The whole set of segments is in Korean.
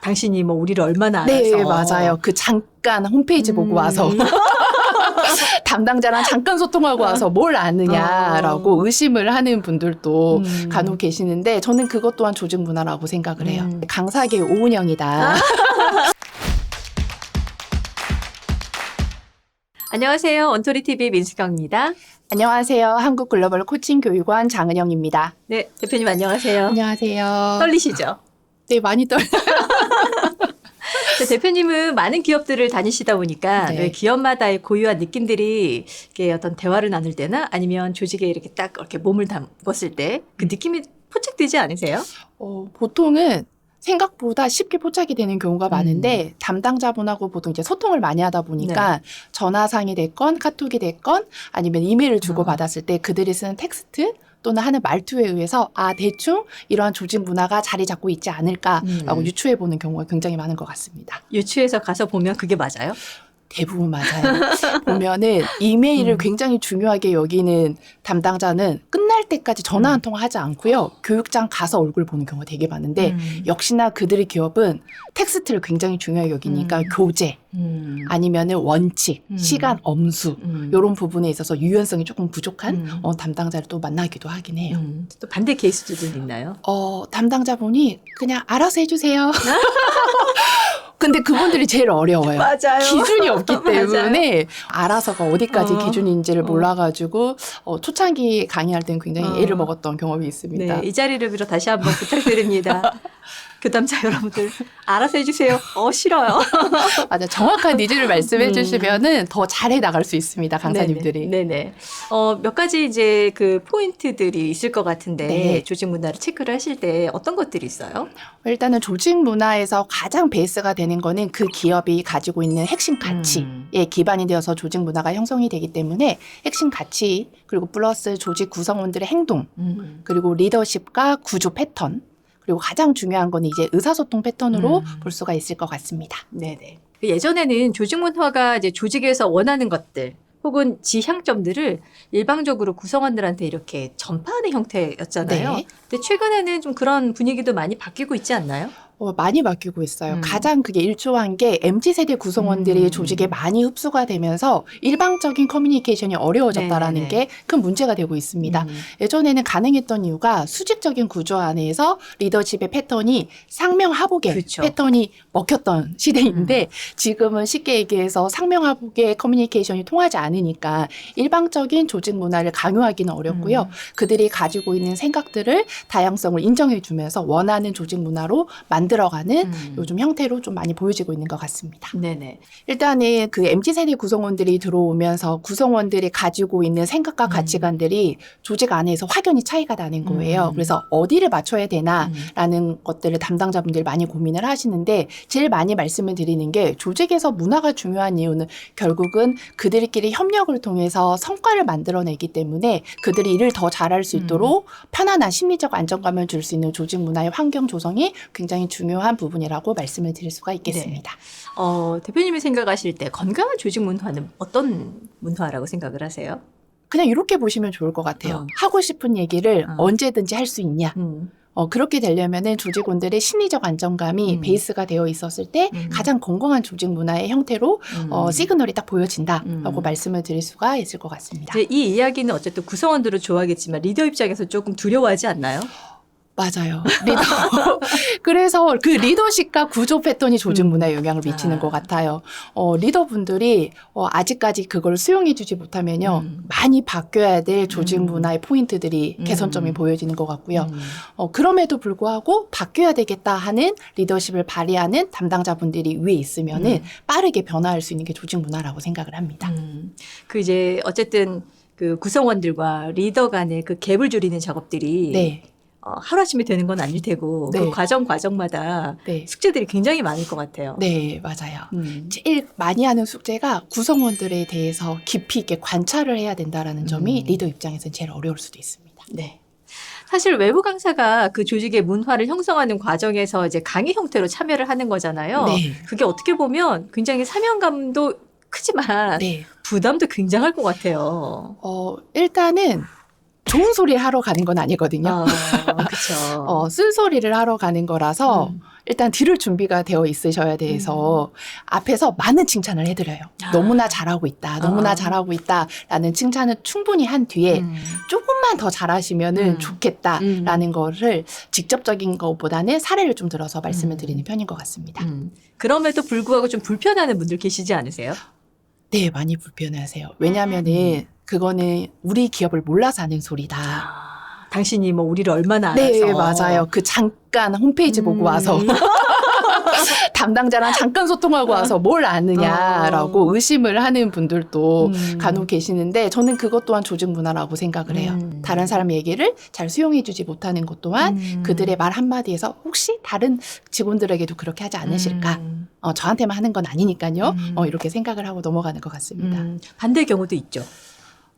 당신이 뭐 우리를 얼마나 알아서. 네, 맞아요. 그 잠깐 홈페이지 보고 와서 담당자랑 잠깐 소통하고 와서 뭘 아느냐라고 의심을 하는 분들도 간혹 계시는데 저는 그것 또한 조직 문화라고 생각을 해요. 강사계 오은영이다. 안녕하세요. 언토리TV 민수경입니다. 안녕하세요. 한국글로벌 코칭교육원 장은영입니다. 네, 대표님 안녕하세요. 안녕하세요. 떨리시죠? 네, 많이 떨려요. 대표님은 많은 기업들을 다니시다 보니까 네. 왜 기업마다의 고유한 느낌들이 이렇게 어떤 대화를 나눌 때나 아니면 조직에 이렇게 딱 이렇게 몸을 담궜을 때 그 느낌이 포착되지 않으세요? 보통은 생각보다 쉽게 포착이 되는 경우가 많은데 담당자분하고 보통 이제 소통을 많이 하다 보니까 전화상이 됐건 카톡이 됐건 아니면 이메일을 주고받았을 때 그들이 쓰는 텍스트 또는 하는 말투에 의해서 대충 이러한 조직 문화가 자리 잡고 있지 않을까라고 유추해 보는 경우가 굉장히 많은 것 같습니다. 유추해서 가서 보면 그게 맞아요? 대부분 맞아요. 보면은 이메일을 굉장히 중요하게 여기는 담당자는 끝날 때까지 전화 한 통화 하지 않고요. 교육장 가서 얼굴 보는 경우가 되게 많은데 역시나 그들의 기업은 텍스트를 굉장히 중요하게 여기니까 교재 아니면은 원칙, 시간 엄수 이런 부분에 있어서 유연성이 조금 부족한 담당자를 또 만나기도 하긴 해요. 또 반대 케이스도 있나요? 담당자분이 그냥 알아서 해주세요. 근데 그분들이 제일 어려워요. 맞아요. 기준이 없기 때문에 맞아요. 알아서가 어디까지 기준인지를 몰라가지고 초창기 강의할 때는 굉장히 애를 먹었던 경험이 있습니다. 네, 이 자리를 빌어 다시 한번 부탁드립니다. 교담자 여러분들 알아서 해주세요. 싫어요. 맞아, 정확한 니즈를 말씀해 주시면은 더 잘해 나갈 수 있습니다, 강사님들이. 네네. 몇 가지 이제 그 포인트들이 있을 것 같은데 네. 조직 문화를 체크를 하실 때 어떤 것들이 있어요? 일단은 조직 문화에서 가장 베이스가 되는 거는 그 기업이 가지고 있는 핵심 가치에 기반이 되어서 조직 문화가 형성이 되기 때문에 핵심 가치 그리고 플러스 조직 구성원들의 행동 그리고 리더십과 구조 패턴 그리고 가장 중요한 건 이제 의사소통 패턴으로 볼 수가 있을 것 같습니다. 네네. 예전에는 조직 문화가 이제 조직에서 원하는 것들 혹은 지향점들을 일방적으로 구성원들한테 이렇게 전파하는 형태였잖아요. 네. 근데 최근에는 좀 그런 분위기도 많이 바뀌고 있지 않나요? 많이 바뀌고 있어요. 가장 그게 일조한 게 MZ세대 구성원들이 조직에 많이 흡수가 되면서 일방적인 커뮤니케이션이 어려워졌다라는 게 큰 문제가 되고 있습니다. 예전에는 가능했던 이유가 수직적인 구조 안에서 리더십의 패턴이 상명하복의 그렇죠. 패턴이 먹혔던 시대인데 지금은 쉽게 얘기해서 상명하복의 커뮤니케이션이 통하지 않으니까 일방적인 조직 문화를 강요하기는 어렵고요. 그들이 가지고 있는 생각들을 다양성을 인정해 주면서 원하는 조직 문화로 만들어가는 요즘 형태로 좀 많이 보여지고 있는 것 같습니다. 네네. 일단은 그 MZ세대 구성원들이 들어오면서 구성원들이 가지고 있는 생각과 가치관들이 조직 안에서 확연히 차이가 나는 거예요. 그래서 어디를 맞춰야 되나라는 것들을 담당자분들이 많이 고민을 하시는데 제일 많이 말씀을 드리는 게 조직에서 문화가 중요한 이유는 결국은 그들끼리 협력을 통해서 성과를 만들어내기 때문에 그들이 일을 더 잘할 수 있도록 편안한 심리적 안정감을 줄 수 있는 조직 문화의 환경 조성이 굉장히 중요한 부분이라고 말씀을 드릴 수가 있겠습니다. 대표님이 생각하실 때 건강한 조직 문화는 어떤 문화라고 생각을 하세요? 그냥 이렇게 보시면 좋을 것 같아요. 하고 싶은 얘기를 언제든지 할 수 있냐. 그렇게 되려면은 조직원들의 심리적 안정감이 베이스가 되어 있었을 때 가장 건강한 조직 문화의 형태로 시그널이 딱 보여진다라고 말씀을 드릴 수가 있을 것 같습니다. 이제 이 이야기는 어쨌든 구성원들은 좋아하겠지만 리더 입장에서 조금 두려워하지 않나요? 맞아요. 리더. 그래서 그 리더십과 구조 패턴이 조직 문화에 영향을 미치는 것 같아요. 리더분들이 아직까지 그걸 수용해 주지 못하면요. 많이 바뀌어야 될 조직 문화의 포인트들이 개선점이 보여지는 것 같고요. 그럼에도 불구하고 바뀌어야 되겠다 하는 리더십을 발휘하는 담당자분들이 위에 있으면은 빠르게 변화할 수 있는 게 조직 문화라고 생각을 합니다. 그 이제 어쨌든 그 구성원들과 리더 간의 그 갭을 줄이는 작업들이 네. 하루아침에 되는 건 아닐 테고 네. 그 과정마다 네. 숙제들이 굉장히 많을 것 같아요. 네, 맞아요. 제일 많이 하는 숙제가 구성원들에 대해서 깊이 있게 관찰을 해야 된다라는 점이 리더 입장에서는 제일 어려울 수도 있습니다. 네. 사실 외부 강사가 그 조직의 문화를 형성하는 과정에서 이제 강의 형태로 참여를 하는 거잖아요. 네. 그게 어떻게 보면 굉장히 사명감도 크지만 네. 부담도 굉장할 것 같아요. 일단은 좋은 소리를 하러 가는 건 아니거든요. 그렇죠. 쓴소리를 하러 가는 거라서 일단 들을 준비가 되어 있으셔야 돼서 앞에서 많은 칭찬을 해드려요. 너무나 잘하고 있다. 너무나 잘하고 있다라는 칭찬을 충분히 한 뒤에 조금만 더 잘하시면은 좋겠다라는 거를 직접적인 것보다는 사례를 좀 들어서 말씀을 드리는 편인 것 같습니다. 그럼에도 불구하고 좀 불편해하는 분들 계시지 않으세요? 네, 많이 불편해하세요. 왜냐하면은 그거는 우리 기업을 몰라서 하는 소리다. 당신이 뭐 우리를 얼마나 알아서. 네, 맞아요. 그 잠깐 홈페이지 보고 와서 담당자랑 잠깐 소통하고 와서 뭘 아느냐라고 의심을 하는 분들도 간혹 계시는데 저는 그것 또한 조직 문화라고 생각을 해요. 다른 사람의 얘기를 잘 수용해주지 못하는 것 또한 그들의 말 한마디에서 혹시 다른 직원들에게도 그렇게 하지 않으실까? 저한테만 하는 건 아니니까요. 이렇게 생각을 하고 넘어가는 것 같습니다. 반대의 경우도 있죠.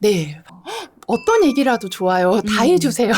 네. 어떤 얘기라도 좋아요. 다 해주세요.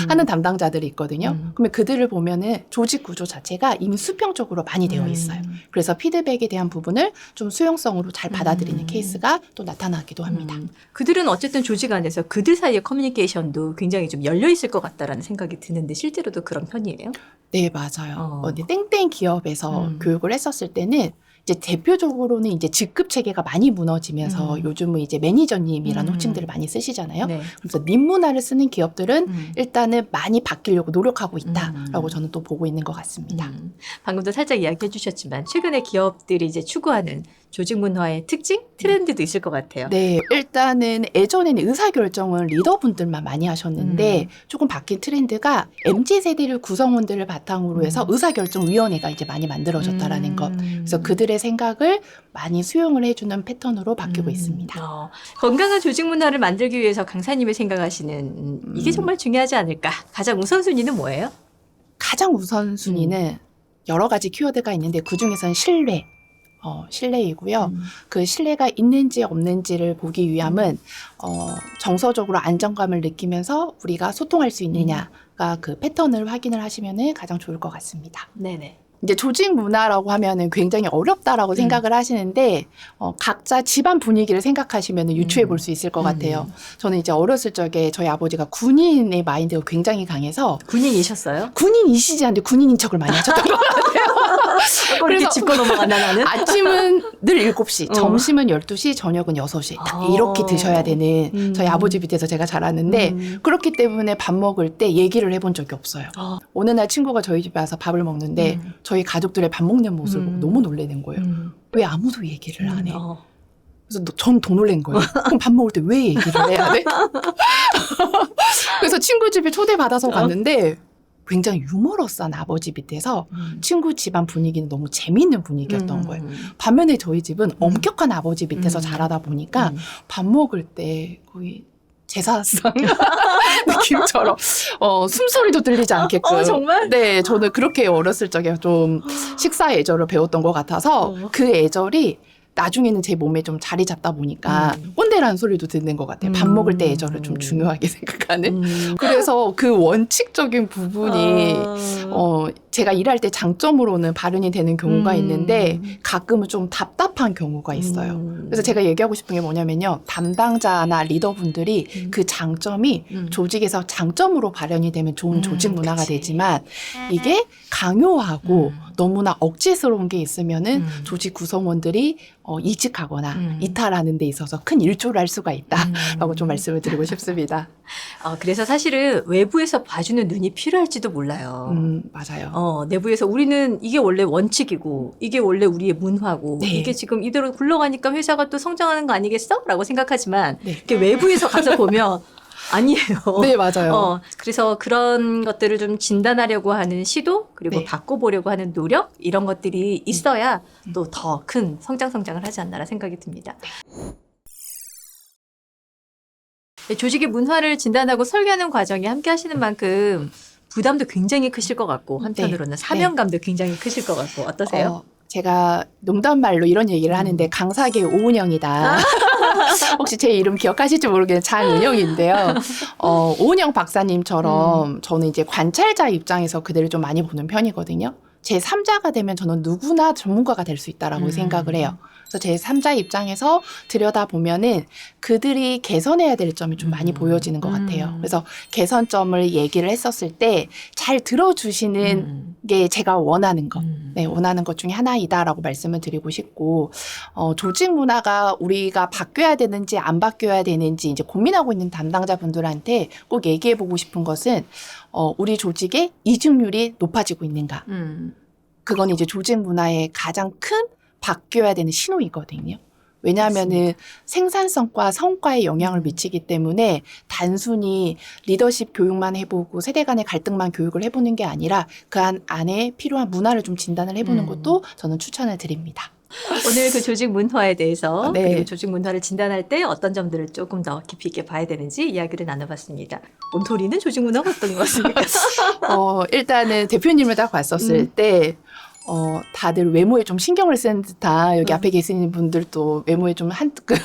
하는 담당자들이 있거든요. 그러면 그들을 보면은 조직 구조 자체가 이미 수평적으로 많이 되어 있어요. 그래서 피드백에 대한 부분을 좀 수용성으로 잘 받아들이는 케이스가 또 나타나기도 합니다. 그들은 어쨌든 조직 안에서 그들 사이의 커뮤니케이션도 굉장히 좀 열려 있을 것 같다라는 생각이 드는데 실제로도 그런 편이에요? 네, 맞아요. 땡땡 기업에서 교육을 했었을 때는 이제 대표적으로는 이제 직급 체계가 많이 무너지면서 요즘은 이제 매니저님이라는 호칭들을 많이 쓰시잖아요. 네. 그래서 님 문화를 쓰는 기업들은 일단은 많이 바뀌려고 노력하고 있다라고 저는 또 보고 있는 것 같습니다. 방금도 살짝 이야기해 주셨지만 최근에 기업들이 이제 추구하는 조직 문화의 특징, 트렌드도 있을 것 같아요. 네, 일단은 예전에는 의사결정을 리더분들만 많이 하셨는데 조금 바뀐 트렌드가 MZ세대를 구성원들을 바탕으로 해서 의사결정위원회가 이제 많이 만들어졌다라는 것. 그래서 그들의 생각을 많이 수용을 해주는 패턴으로 바뀌고 있습니다. 건강한 조직 문화를 만들기 위해서 강사님이 생각하시는 이게 정말 중요하지 않을까? 가장 우선순위는 뭐예요? 가장 우선순위는 여러 가지 키워드가 있는데 그중에서는 신뢰이고요. 그 신뢰가 있는지 없는지를 보기 위함은 정서적으로 안정감을 느끼면서 우리가 소통할 수 있느냐가 그 패턴을 확인을 하시면 가장 좋을 것 같습니다. 네네. 이제 조직 문화라고 하면은 굉장히 어렵다라고 생각을 하시는데 각자 집안 분위기를 생각하시면 유추해 볼 수 있을 것 같아요. 저는 이제 어렸을 적에 저희 아버지가 군인의 마인드가 굉장히 강해서 군인이셨어요? 군인이시지 않는데 군인인 척을 많이 하셨던 것 같아요. 그렇게 짚고 넘어갔나 나는? 아침은 늘 7시, 점심은 12시, 저녁은 6시 딱 이렇게 드셔야 되는 저희 아버지 밑에서 제가 자랐는데 그렇기 때문에 밥 먹을 때 얘기를 해본 적이 없어요. 어느 날 친구가 저희 집에 와서 밥을 먹는데 저희 가족들의 밥 먹는 모습을 보고 너무 놀라는 거예요. 왜 아무도 얘기를 안 해? 그래서 전 더 놀란 거예요. 그럼 밥 먹을 때 왜 얘기를 해야 돼? 그래서 친구 집에 초대받아서 갔는데 굉장히 유머러스한 아버지 밑에서 친구 집안 분위기는 너무 재미있는 분위기였던 거예요. 반면에 저희 집은 엄격한 아버지 밑에서 자라다 보니까 밥 먹을 때 거의 제사상 느낌처럼 숨소리도 들리지 않게끔. 정말? 네, 저는 그렇게 어렸을 적에 좀 식사 애절을 배웠던 것 같아서 그 애절이 나중에는 제 몸에 좀 자리 잡다 보니까 꼰대라는 소리도 듣는 것 같아요. 밥 먹을 때 애절을 좀 중요하게 생각하는. 그래서 그 원칙적인 부분이 제가 일할 때 장점으로는 발현이 되는 경우가 있는데 가끔은 좀 답답한 경우가 있어요. 그래서 제가 얘기하고 싶은 게 뭐냐면요. 담당자나 리더분들이 그 장점이 조직에서 장점으로 발현이 되면 좋은 조직 문화가 되지만 이게 강요하고 너무나 억지스러운 게 있으면은 조직 구성원들이 이직하거나 이탈하는 데 있어서 큰 일조를 할 수가 있다라고 좀 말씀을 드리고 싶습니다. 그래서 사실은 외부에서 봐주는 눈이 필요할지도 몰라요. 맞아요. 내부에서 우리는 이게 원래 원칙이고 이게 원래 우리의 문화고 네. 이게 지금 이대로 굴러가니까 회사가 또 성장하는 거 아니겠어? 라고 생각하지만 네. 이게 외부에서 가서 보면 아니에요. 네, 맞아요. 그래서 그런 것들을 좀 진단하려고 하는 시도 그리고 네. 바꿔보려고 하는 노력 이런 것들이 있어야 또 더 큰 성장을 하지 않나라는 생각이 듭니다. 조직의 문화를 진단하고 설계하는 과정에 함께 하시는 만큼 부담도 굉장히 크실 것 같고 한편으로는 사명감도 굉장히 크실 것 같고 어떠세요? 제가 농담말로 이런 얘기를 하는데 강사계 오은영이다. 혹시 제 이름 기억하실지 모르겠는데 장은영인데요. 오은영 박사님처럼 저는 이제 관찰자 입장에서 그들을 좀 많이 보는 편이거든요. 제 3자가 되면 저는 누구나 전문가가 될 수 있다라고 생각을 해요. 그래서 제3자 입장에서 들여다보면은 그들이 개선해야 될 점이 좀 많이 보여지는 것 같아요. 그래서 개선점을 얘기를 했었을 때 잘 들어주시는 게 제가 원하는 것, 네, 원하는 것 중에 하나이다라고 말씀을 드리고 싶고, 조직 문화가 우리가 바뀌어야 되는지 안 바뀌어야 되는지 이제 고민하고 있는 담당자분들한테 꼭 얘기해보고 싶은 것은 우리 조직의 이직률이 높아지고 있는가? 그건 이제 조직 문화의 가장 큰 바뀌어야 되는 신호이거든요. 왜냐하면은 생산성과 성과에 영향을 미치기 때문에 단순히 리더십 교육만 해보고 세대 간의 갈등만 교육을 해보는 게 아니라 그 안에 필요한 문화를 좀 진단을 해보는 것도 저는 추천을 드립니다. 오늘 그 조직 문화에 대해서 네. 그리고 조직 문화를 진단할 때 어떤 점들을 조금 더 깊이 있게 봐야 되는지 이야기를 나눠봤습니다. 온토리는 조직 문화가 어떤 것 같습니까? 일단은 대표님을 딱 봤었을 때 다들 외모에 좀 신경을 쓰는 듯한 여기 앞에 계시는 분들도 외모에 좀 한끗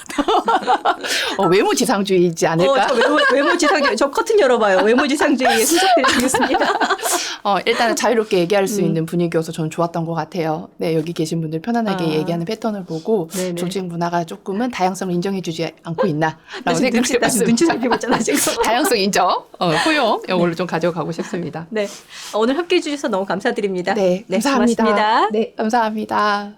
외모지상주의이지 않을까? 저 외모지상주의, 저 커튼 열어봐요. 외모지상주의에 소속되겠습니다. 일단은 자유롭게 얘기할 수 있는 분위기여서 저는 좋았던 것 같아요. 네, 여기 계신 분들 편안하게 얘기하는 패턴을 보고 네네. 조직 문화가 조금은 다양성을 인정해주지 않고 있나라고 눈치 생각해봤습니다. 살피고 있잖아 지금. 다양성 인정, 포용 이걸로 좀 가져가고 싶습니다. 네, 오늘 함께해 주셔서 너무 감사드립니다. 네, 감사합니다. 고맙습니다. 네, 감사합니다.